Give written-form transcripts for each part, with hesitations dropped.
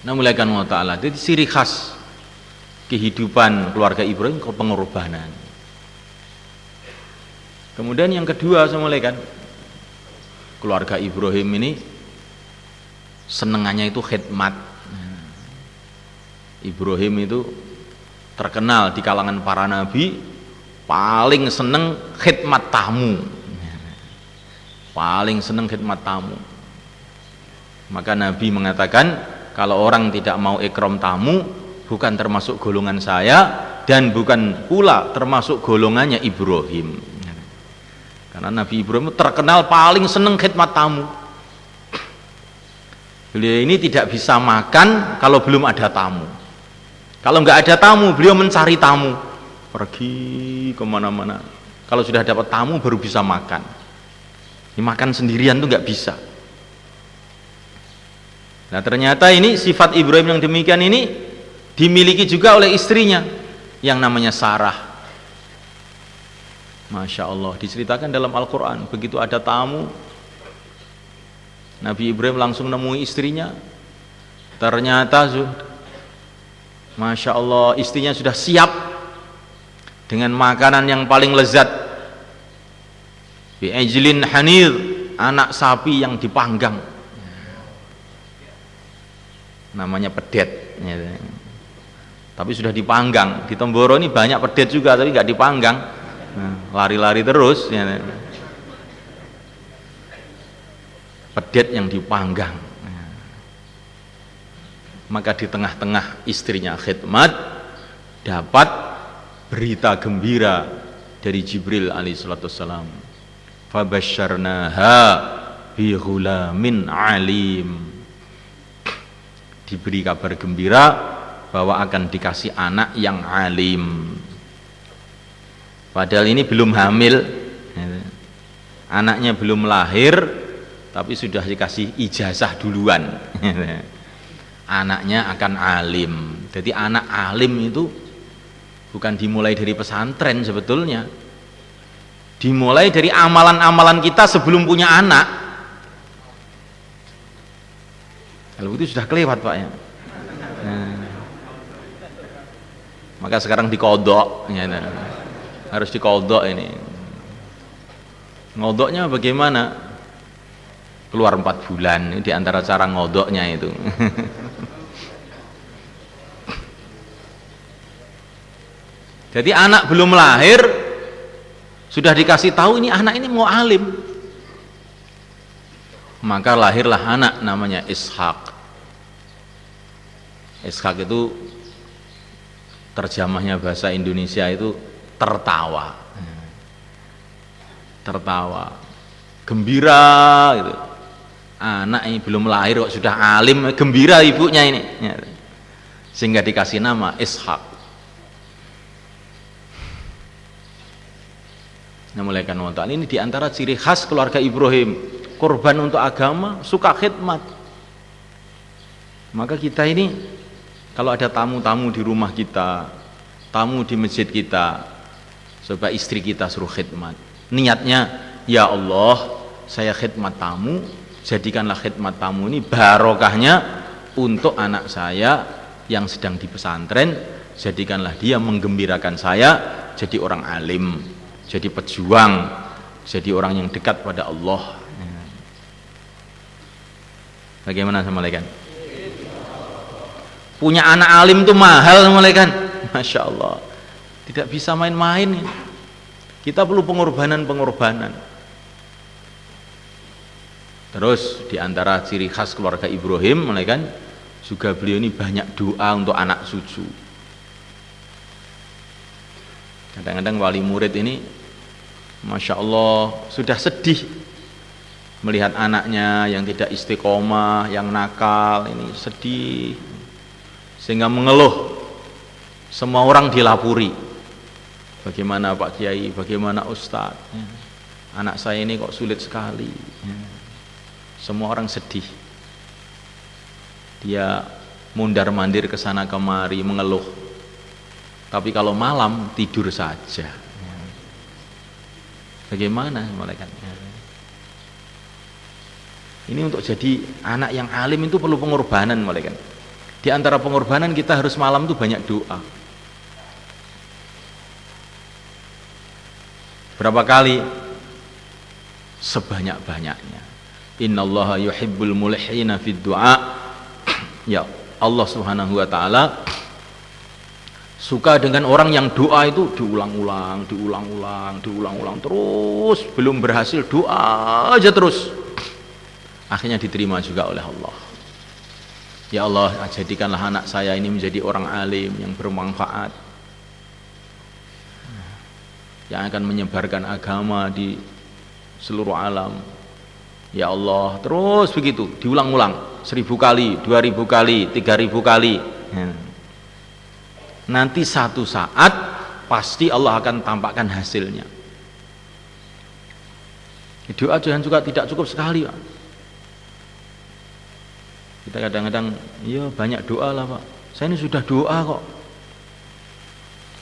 Namulakan wa ta'ala. Jadi ciri khas kehidupan keluarga Ibrahim pengorbanan. Kemudian yang kedua semulaikan, keluarga Ibrahim ini senengannya itu khidmat. Ibrahim itu terkenal di kalangan para nabi paling seneng khidmat tamu. Paling seneng khidmat tamu. Maka Nabi mengatakan, kalau orang tidak mau ikram tamu, bukan termasuk golongan saya dan bukan pula termasuk golongannya Ibrahim. Karena Nabi Ibrahim terkenal paling seneng khidmat tamu. Beliau ini tidak bisa makan kalau belum ada tamu. Kalau nggak ada tamu, beliau mencari tamu, pergi kemana-mana. Kalau sudah dapat tamu baru bisa makan. Ini makan sendirian tuh nggak bisa. Nah ternyata ini sifat Ibrahim yang demikian ini dimiliki juga oleh istrinya yang namanya Sarah. Masya Allah, diceritakan dalam Al-Quran, begitu ada tamu, Nabi Ibrahim langsung nemui istrinya. Ternyata Masya Allah, istrinya sudah siap dengan makanan yang paling lezat. Bi'ajlin hanir, anak sapi yang dipanggang, namanya pedet. Tapi sudah dipanggang. Di Temboro ini banyak pedet juga, tapi nggak dipanggang. Lari-lari terus. Pedet yang dipanggang. Maka di tengah-tengah istrinya khidmat, dapat berita gembira dari Jibril alaihissalam. Fabasyarnaha bi ghulamin alim. Diberi kabar gembira bahwa akan dikasih anak yang alim. Padahal ini belum hamil, anaknya belum lahir, tapi sudah dikasih ijazah duluan. Anaknya akan alim. Jadi anak alim itu bukan dimulai dari pesantren sebetulnya. Dimulai dari amalan-amalan kita sebelum punya anak. Kalau itu sudah kelewat Pak ya. Maka sekarang dikodok ya, harus dikodok ini. Ngodoknya bagaimana? Keluar 4 bulan, ini diantara cara ngodoknya itu. Jadi anak belum lahir sudah dikasih tahu ini anak ini mau alim. Maka lahirlah anak namanya Ishak. Ishak itu terjemahnya bahasa Indonesia itu tertawa. Tertawa. Gembira gitu. Anak ini belum lahir kok sudah alim, gembira ibunya ini. Sehingga dikasih nama Ishak. Namulakan wa ta'ala, ini diantara ciri khas keluarga Ibrahim, korban untuk agama, suka khidmat. Maka kita ini kalau ada tamu-tamu di rumah kita, tamu di masjid kita, coba istri kita suruh khidmat. Niatnya, ya Allah, saya khidmat tamu, jadikanlah khidmat tamu ini barokahnya untuk anak saya yang sedang di pesantren, jadikanlah dia menggembirakan saya jadi orang alim, jadi pejuang, jadi orang yang dekat pada Allah. Bagaimana semalekan? Punya anak alim itu mahal semalekan. Masya Allah, tidak bisa main-main. Kita perlu pengorbanan. Terus diantara ciri khas keluarga Ibrahim, semalekan, juga beliau ini banyak doa untuk anak cucu. Kadang-kadang wali murid ini Masya Allah sudah sedih melihat anaknya yang tidak istiqomah, yang nakal, ini sedih sehingga mengeluh. Semua orang dilapuri, bagaimana Pak Kiai, bagaimana Ustadz, anak saya ini kok sulit sekali. Semua orang sedih, dia mundar-mandir ke sana kemari mengeluh. Tapi kalau malam tidur saja. Bagaimana malaikat? Ini untuk jadi anak yang alim itu perlu pengorbanan malaikat. Di antara pengorbanan kita harus malam tuh banyak doa. Berapa kali? Sebanyak-banyaknya. Innallaha yuhibbul mulhina fid du'a. Ya, Allah Subhanahu wa taala suka dengan orang yang doa itu diulang-ulang terus, belum berhasil doa aja terus. Akhirnya diterima juga oleh Allah. Ya Allah, jadikanlah anak saya ini menjadi orang alim yang bermanfaat, yang akan menyebarkan agama di seluruh alam. Ya Allah, terus begitu diulang-ulang 1000 kali, 2000 kali, 3000 kali. Nanti satu saat pasti Allah akan tampakkan hasilnya. Doa jangan juga tidak cukup sekali, Pak. Kita kadang-kadang, ya banyak doa lah, Pak. Saya ini sudah doa kok.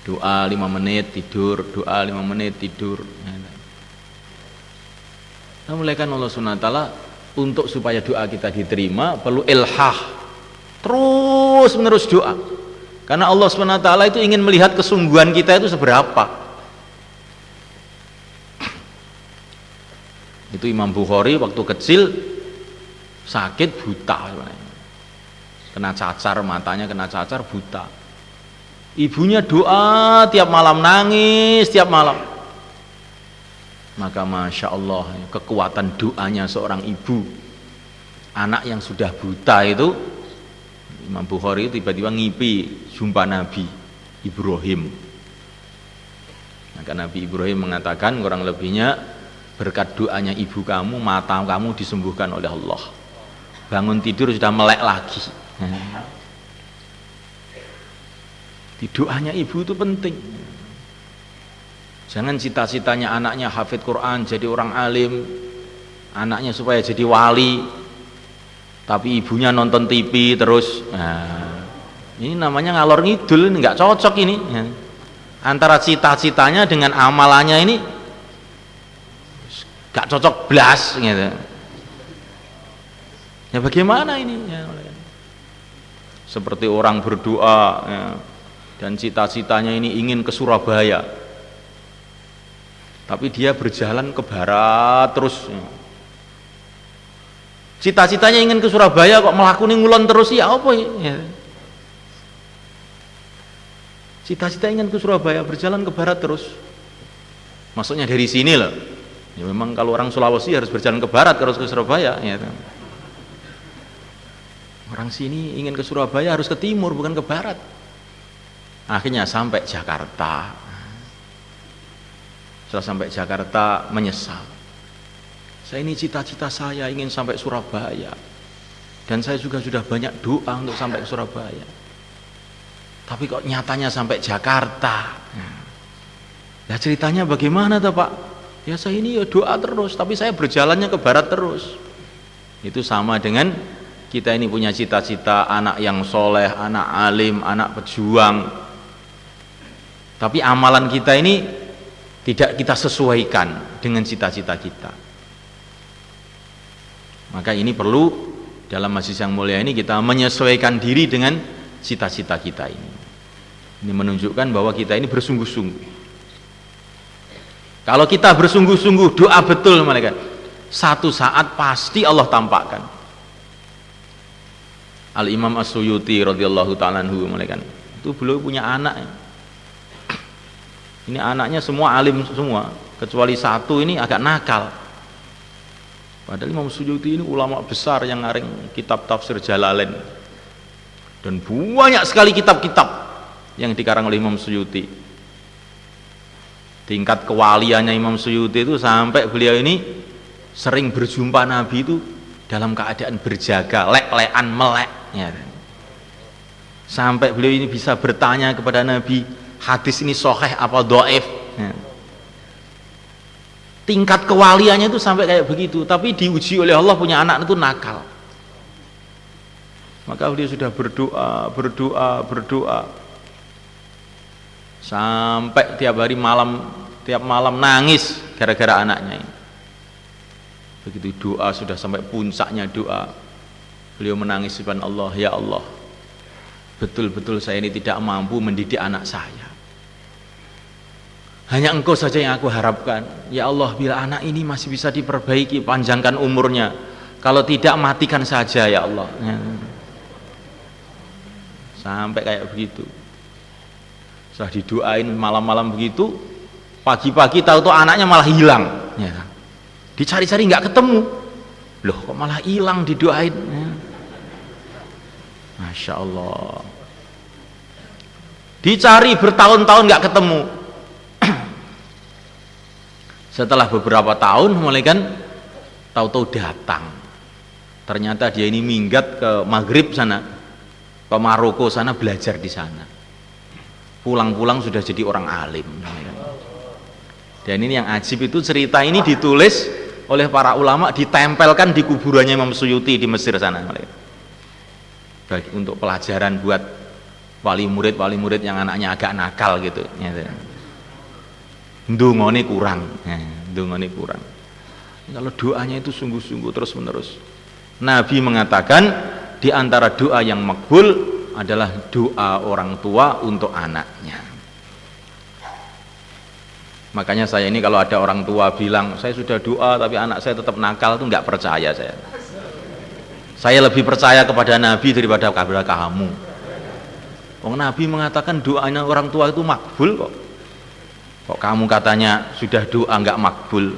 Doa 5 menit tidur, doa 5 menit tidur. Nah, mulaikan Allah SWT untuk supaya doa kita diterima perlu ilhah, terus menerus doa. Karena Allah SWT itu ingin melihat kesungguhan kita itu seberapa. Itu Imam Bukhari waktu kecil sakit buta, kena cacar, matanya kena cacar, buta. Ibunya doa tiap malam, nangis tiap malam. Maka Masya Allah, kekuatan doanya seorang ibu, anak yang sudah buta itu. Imam Bukhari tiba-tiba ngipi jumpa Nabi Ibrahim. Maka Nabi Ibrahim mengatakan kurang lebihnya, berkat doanya ibu kamu, mata kamu disembuhkan oleh Allah. Bangun tidur sudah melek lagi. Di doanya ibu itu penting. Jangan cita-citanya anaknya hafid Quran, jadi orang alim, anaknya supaya jadi wali, tapi ibunya nonton TV terus. Nah, ini namanya ngalor ngidul, nggak cocok ini. Antara cita-citanya dengan amalannya ini nggak cocok blas gitu. Ya bagaimana ini? Ya, seperti orang berdoa ya, dan cita-citanya ini ingin ke Surabaya, tapi dia berjalan ke barat terus. Cita-citanya ingin ke Surabaya kok melakoni ngulon terus, ya apa ya? Cita-cita ingin ke Surabaya, berjalan ke barat terus. Maksudnya dari sini loh. Ya memang kalau orang Sulawesi harus berjalan ke barat harus ke Surabaya ya. Orang sini ingin ke Surabaya harus ke timur bukan ke barat. Akhirnya sampai Jakarta. Setelah sampai Jakarta menyesal. Saya ini cita-cita saya ingin sampai Surabaya. Dan saya juga sudah banyak doa untuk sampai ke Surabaya. Tapi kok nyatanya sampai Jakarta. Nah ceritanya bagaimana tuh Pak? Ya saya ini ya doa terus, tapi saya berjalannya ke barat terus. Itu sama dengan kita ini punya cita-cita anak yang soleh, anak alim, anak pejuang. Tapi amalan kita ini tidak kita sesuaikan dengan cita-cita kita. Maka ini perlu dalam majelis yang mulia ini kita menyesuaikan diri dengan cita-cita kita ini. Ini menunjukkan bahwa kita ini bersungguh-sungguh. Kalau kita bersungguh-sungguh doa betul malaikat, satu saat pasti Allah tampakkan. Al Imam As-Suyuti radhiyallahu ta'ala anhu malaikat, itu beliau punya anak. Ini anaknya semua alim semua, kecuali satu ini agak nakal. Padahal Imam Suyuti ini ulama besar yang ngarang kitab tafsir Jalalain. Dan banyak sekali kitab-kitab yang dikarang oleh Imam Suyuti. Tingkat kewaliannya Imam Suyuti itu sampai beliau ini sering berjumpa Nabi itu dalam keadaan berjaga, lek-lekan melek ya. Sampai beliau ini bisa bertanya kepada Nabi, hadis ini sahih apa dhaif ya. Tingkat kewaliannya itu sampai kayak begitu, tapi diuji oleh Allah punya anak itu nakal. Maka beliau sudah berdoa sampai tiap malam nangis gara-gara anaknya ini. Begitu doa sudah sampai puncaknya doa, beliau menangis depan Allah, ya Allah, betul-betul saya ini tidak mampu mendidik anak saya. Hanya Engkau saja yang aku harapkan. Ya Allah, bila anak ini masih bisa diperbaiki, panjangkan umurnya. Kalau tidak, matikan saja ya Allah. Sampai kayak begitu. Setelah didoain malam-malam begitu, pagi-pagi tahu-tahu anaknya malah hilang. Ya. Dicari-cari nggak ketemu. Loh, kok malah hilang didoain? Ya. Masya Allah. Dicari bertahun-tahun nggak ketemu. Setelah beberapa tahun mulai kan tahu-tahu datang. Ternyata dia ini minggat ke Maghrib sana, ke Maroko sana, belajar di sana. Pulang-pulang sudah jadi orang alim. Dan ini yang ajib, itu cerita ini ditulis oleh para ulama, ditempelkan di kuburannya Imam Suyuti di Mesir sana. Untuk pelajaran buat wali murid yang anaknya agak nakal gitu. Ndungone kurang. Ndungone kurang. Kalau doanya itu sungguh-sungguh terus-menerus. Nabi mengatakan di antara doa yang makbul adalah doa orang tua untuk anaknya. Makanya saya ini kalau ada orang tua bilang saya sudah doa tapi anak saya tetap nakal, itu nggak percaya saya. Saya lebih percaya kepada Nabi daripada kepada kamu. Nabi mengatakan doanya orang tua itu makbul kok. Kok kamu katanya sudah doa nggak makbul?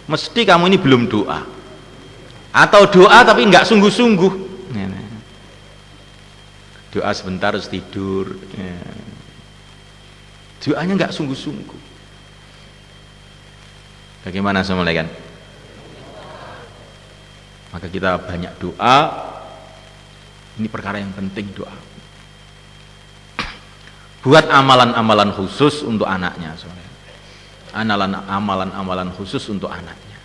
Mesti kamu ini belum doa. Atau doa tapi nggak sungguh-sungguh. Doa sebentar terus tidur. Doanya nggak sungguh-sungguh. Bagaimana semuanya kan? Maka kita banyak doa. Ini perkara yang penting, doa. Buat amalan-amalan khusus untuk anaknya. Amalan-amalan khusus untuk anaknya.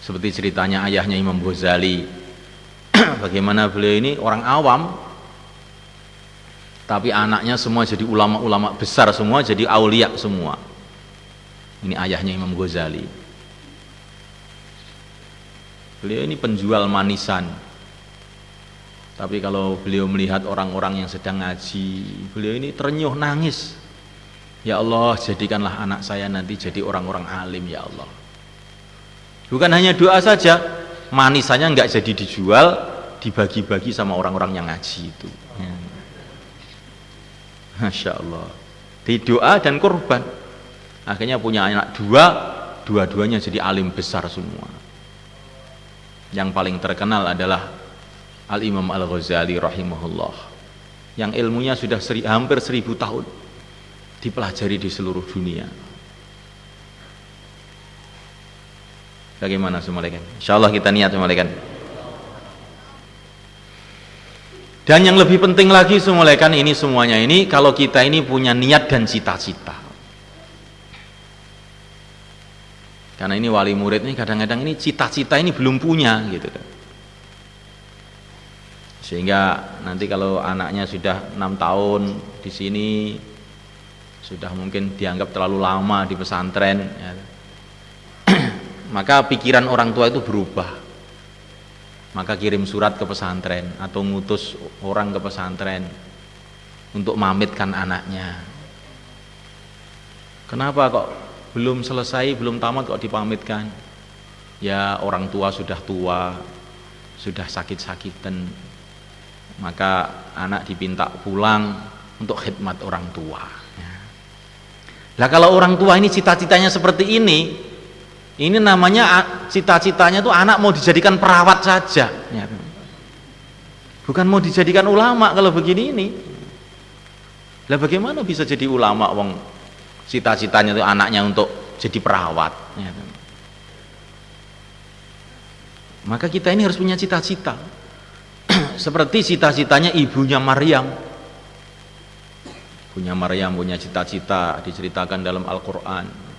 Seperti ceritanya ayahnya Imam Ghazali. Bagaimana beliau ini orang awam, tapi anaknya semua jadi ulama-ulama besar semua, jadi aulia semua. Ini ayahnya Imam Ghazali. Beliau ini penjual manisan. Tapi kalau beliau melihat orang-orang yang sedang ngaji, beliau ini terenyuh nangis. Ya Allah, jadikanlah anak saya nanti jadi orang-orang alim ya Allah. Bukan hanya doa saja, manisannya nggak jadi dijual, dibagi-bagi sama orang-orang yang ngaji itu. Ya. Masya Allah. Di doa dan korban. Akhirnya punya anak dua-duanya jadi alim besar semua. Yang paling terkenal adalah Al-Imam Al-Ghazali rahimahullah, yang ilmunya sudah hampir 1000 tahun dipelajari di seluruh dunia. Bagaimana semuanya? Insyaallah kita niat semuanya. Dan yang lebih penting lagi semuanya, ini semuanya ini kalau kita ini punya niat dan cita-cita. Karena ini wali murid ini kadang-kadang ini cita-cita ini belum punya gitu kan. Sehingga nanti kalau anaknya sudah 6 tahun di sini, sudah mungkin dianggap terlalu lama di pesantren ya. Maka pikiran orang tua itu berubah. Maka kirim surat ke pesantren atau ngutus orang ke pesantren untuk mamitkan anaknya. Kenapa kok belum selesai, belum tamat kok dipamitkan? Ya orang tua, sudah sakit-sakitan. Maka anak dipinta pulang untuk khidmat orang tua. Nah kalau orang tua ini cita-citanya seperti ini namanya cita-citanya tuh anak mau dijadikan perawat saja. Bukan mau dijadikan ulama kalau begini ini. Lah bagaimana bisa jadi ulama wong cita-citanya tuh anaknya untuk jadi perawat. Maka kita ini harus punya cita-cita. Seperti cita-citanya ibunya Maryam. Punya cita-cita diceritakan dalam Al-Quran.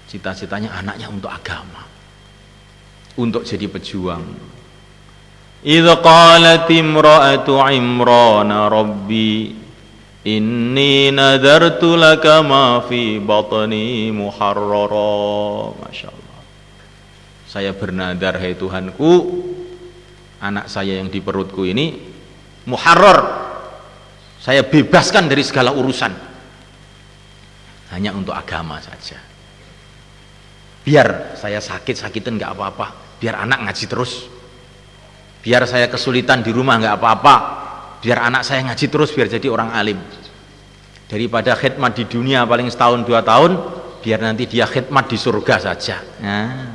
Cita-citanya anaknya untuk agama, untuk jadi pejuang. Idz qalat imra'atu Imran rabbi inni nadartu laka ma fi batni muharrara. Masya Allah. Saya bernadar, hai Tuhanku, anak saya yang di perutku ini muharrar, saya bebaskan dari segala urusan, hanya untuk agama saja. Biar saya sakit-sakitan nggak apa-apa, biar anak ngaji terus. Biar saya kesulitan di rumah nggak apa-apa, biar anak saya ngaji terus, biar jadi orang alim. Daripada khidmat di dunia paling setahun 2 tahun, biar nanti dia khidmat di surga saja. Nah,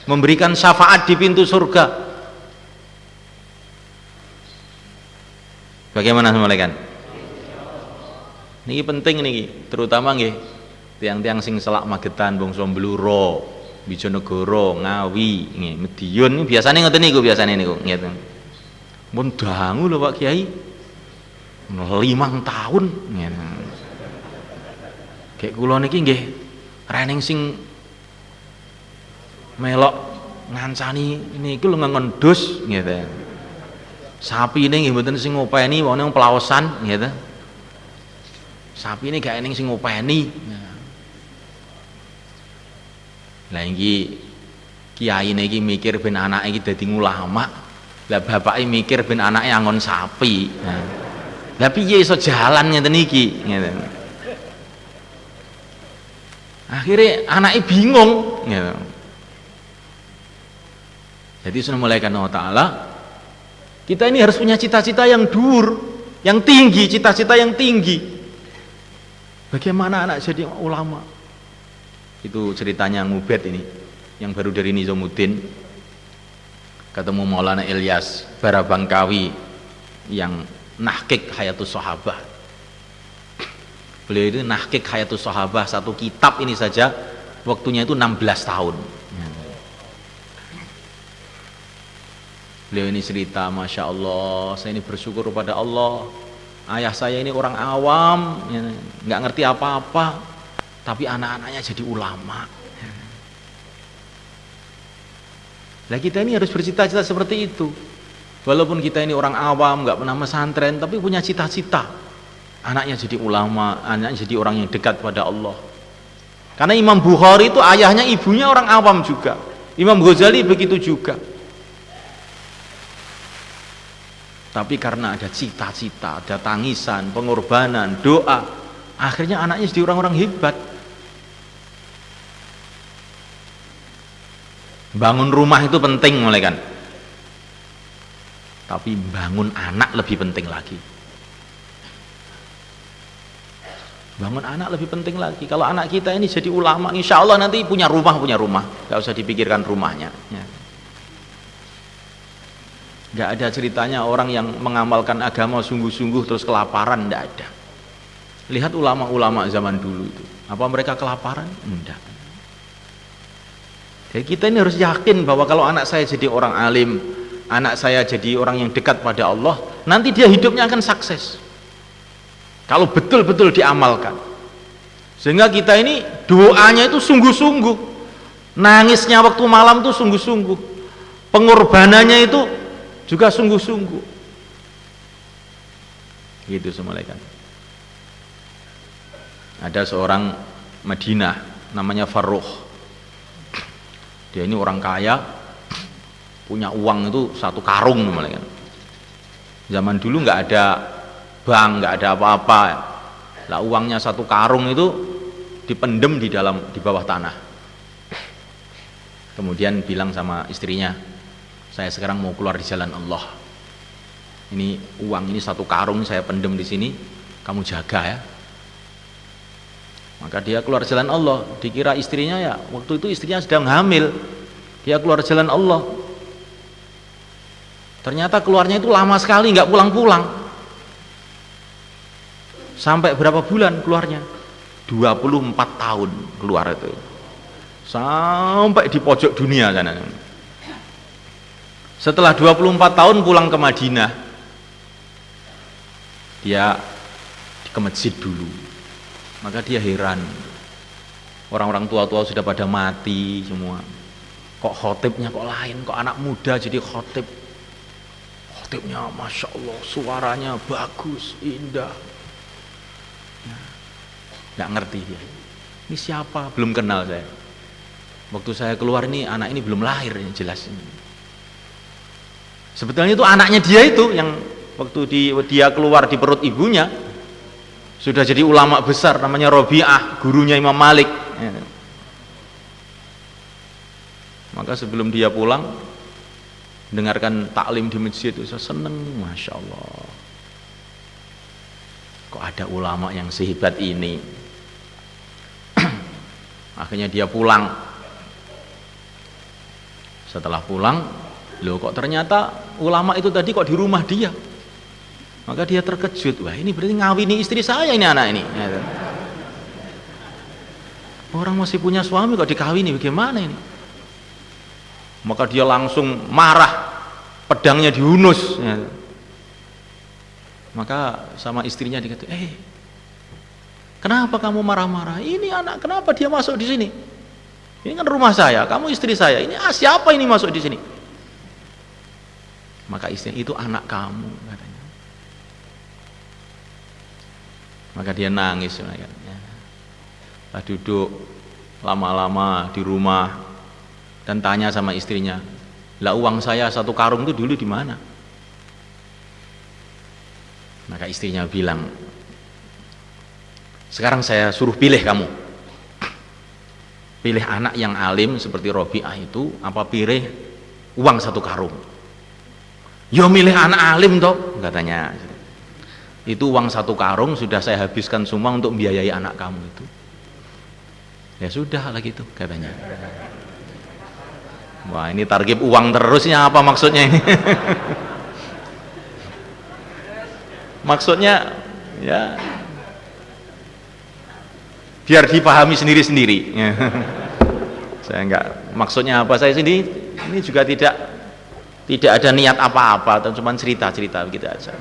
memberikan syafaat di pintu surga. Bagaimana semalekan? Niki penting niki, terutama nggih tiang-tiang sing selak Magetan, Bangsa Bluro, Bijonegoro, Ngawi, nggih, Medion biasane ngoten niku, biasane niku ngeten. Mun dangu lho Pak Kiai. 5 tahun ngeten. Kayak kula niki nggih reneng sing melok ngancani niku lho ngendus ngeten. Sapi ini nggih mboten sing ngopeni, wong pelaosan ngeten. Sapi ini gak eneng sing ngopeni. Lah iki kiai iki mikir ben anake iki dadi ulama. Lah bapake mikir ben anake angon sapi. Lah piye iso jalan ngeten iki ngeten. Akhirnya anake bingung ngeten. Jadi sudah mulai karena Allah Ta'ala, kita ini harus punya cita-cita yang dhuwur, yang tinggi, cita-cita yang tinggi. Bagaimana anak jadi ulama? Itu ceritanya Ngubed ini, yang baru dari Nizamuddin, ketemu Maulana Ilyas Barabangkawi yang nahkik Hayatus Sahabah. Beliau itu nahkik Hayatus Sahabah, satu kitab ini saja waktunya itu 16 tahun. Beliau ini cerita, Masya Allah, saya ini bersyukur kepada Allah. Ayah saya ini orang awam, nggak ngerti apa-apa, tapi anak-anaknya jadi ulama. Nah kita ini harus bercita-cita seperti itu. Walaupun kita ini orang awam, nggak pernah pesantren, tapi punya cita-cita. Anaknya jadi ulama, anaknya jadi orang yang dekat pada Allah. Karena Imam Bukhari itu ayahnya, ibunya orang awam juga. Imam Ghazali begitu juga. Tapi karena ada cita-cita, ada tangisan, pengorbanan, doa, akhirnya anaknya jadi orang-orang hebat. Bangun rumah itu penting mulai kan, tapi bangun anak lebih penting lagi. Bangun anak lebih penting lagi. Kalau anak kita ini jadi ulama, insya Allah nanti punya rumah, gak usah dipikirkan rumahnya ya. Gak ada ceritanya orang yang mengamalkan agama sungguh-sungguh terus kelaparan, tidak ada. Lihat ulama-ulama zaman dulu itu, apa mereka kelaparan? Enggak. Jadi kita ini harus yakin bahwa kalau anak saya jadi orang alim, anak saya jadi orang yang dekat pada Allah, nanti dia hidupnya akan sukses kalau betul-betul diamalkan. Sehingga kita ini doanya itu sungguh-sungguh, nangisnya waktu malam itu sungguh-sungguh, pengorbanannya itu juga sungguh-sungguh. Gitu semalekan. Ada seorang Madinah namanya Farruh. Dia ini orang kaya, punya uang itu 1 karung semalekan. Zaman dulu nggak ada bank, nggak ada apa-apa. Lah uangnya 1 karung itu dipendem di bawah tanah. Kemudian bilang sama istrinya, saya sekarang mau keluar di jalan Allah. Ini uang ini 1 karung saya pendem di sini, kamu jaga ya. Maka dia keluar jalan Allah. Dikira istrinya ya, waktu itu istrinya sedang hamil. Dia keluar jalan Allah. Ternyata keluarnya itu lama sekali, nggak pulang-pulang. Sampai berapa bulan keluarnya? 24 tahun keluar itu. Sampai di pojok dunia sana. Setelah 24 tahun pulang ke Madinah, dia ke masjid dulu. Maka dia heran, orang-orang tua-tua sudah pada mati semua, kok khotibnya kok lain, kok anak muda jadi khotib. Khotibnya Masya Allah, suaranya bagus, indah. Nggak ngerti dia, ini siapa, belum kenal saya. Waktu saya keluar ini anak ini belum lahir, jelas ini. Sebetulnya itu anaknya dia itu yang waktu dia keluar di perut ibunya sudah jadi ulama besar, namanya Robi'ah, gurunya Imam Malik. Maka sebelum dia pulang dengarkan taklim di masjid itu saya seneng, masya Allah. Kok ada ulama yang sehebat ini? Akhirnya dia pulang. Setelah pulang, loh kok ternyata ulama itu tadi kok di rumah dia. Maka dia terkejut, wah ini berarti ngawini istri saya ini anak ini. Orang masih punya suami kok dikawini, bagaimana ini? Maka dia langsung marah, pedangnya dihunus. Maka sama istrinya dikata, kenapa kamu marah-marah? Ini anak, kenapa dia masuk di sini? Ini kan rumah saya, kamu istri saya. Ini siapa ini masuk di sini? Maka istrinya, itu anak kamu, katanya. Maka dia nangis. Lah duduk lama-lama di rumah dan tanya sama istrinya, lah uang saya 1 karung itu dulu di mana? Maka istrinya bilang, sekarang saya suruh pilih kamu, pilih anak yang alim seperti Robi'ah itu apa pilih uang 1 karung? Yo milih anak alim toh, katanya. Itu uang 1 karung sudah saya habiskan semua untuk membiayai anak kamu itu. Ya sudah lah gitu, katanya. Wah ini target uang terusnya apa maksudnya ini? Maksudnya ya biar dipahami sendiri-sendiri. Saya enggak, maksudnya apa saya sendiri ini juga tidak ada niat apa-apa, cuma cerita-cerita begitu aja.